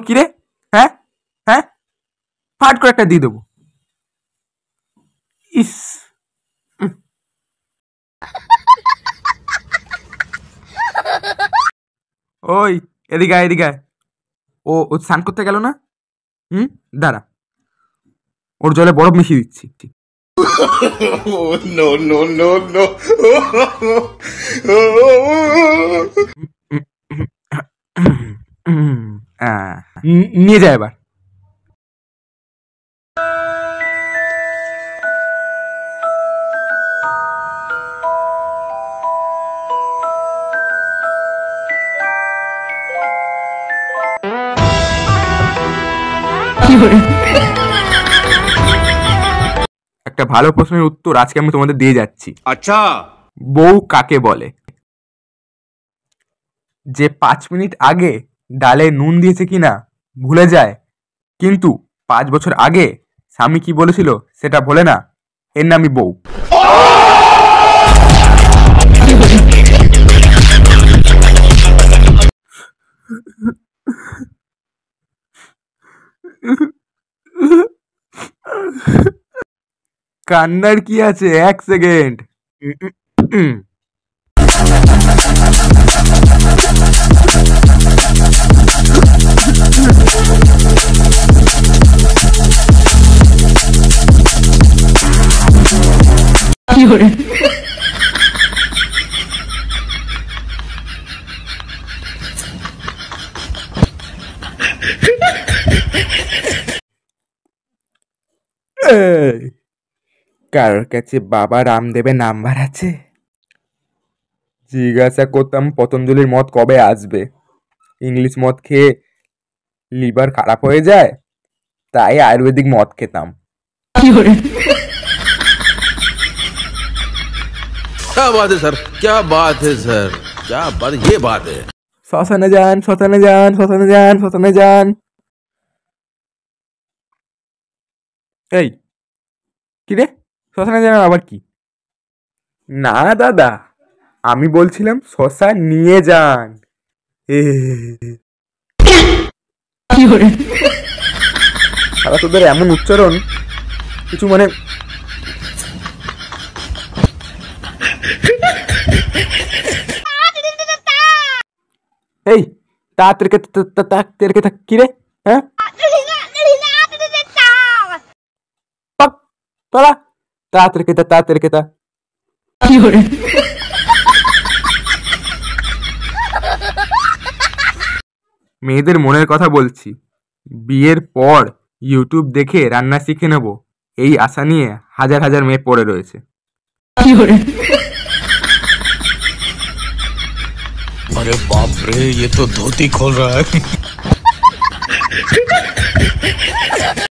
কিরে? হ্যাঁ হ্যাঁ, ফাট করে একটা দিয়ে দেবো। ইস, ওই এদিকে আয়, এদিকে আয়। ও ও স্নান করতে গেল না? দাঁড়া, ওর জলে বরফ মিশিয়ে দিচ্ছি। No, no, no, no. নিয়ে যায় এবার। একটা ভালো প্রশ্নের উত্তর আজকে আমি তোমাদের দিয়ে যাচ্ছি। আচ্ছা, বউ কাকে বলে? যে 5 মিনিট আগে ডালে নুন দিয়েছে কিনা ভুলে যায়, কিন্তু 5 বছর আগে স্বামী কি বলেছিল সেটা ভোলে না, এর নামই বউ। কান্নার কি আছে, 1 সেকেন্ড। কারোর কাছে বাবা রামদেবের নাম্বার আছে? জিজ্ঞাসা করতাম পতঞ্জলির মদ কবে আসবে। ইংলিশ মদ খেয়ে লিভার খারাপ হয়ে যায়, তাই আয়ুর্বেদিক মদ খেতাম। क्या बात है सर, क्या बात है सर, क्या बात, ये बात है। শ্মশানে যান, শ্মশানে যান, শ্মশানে যান, শ্মশানে যান। এই কি রে, শ্মশানে যান আবার কি? না দাদা, আমি বলছিলাম শ্মশান নিয়ে যান। সারা তোদের এমন উচ্চারণ, কিছু মানে এই তাড়াতাড়ি কি রে? হ্যাঁ তোরা তাড়াতাড়ি মেয়েদের মনের কথা বলছি, বিয়ের পর ইউটিউব দেখে রান্না শিখে নেব, এই আশা নিয়ে হাজার হাজার মেয়ে পড়ে রয়েছে। अरे बाप रे, ये तो धोती खोल रहा है।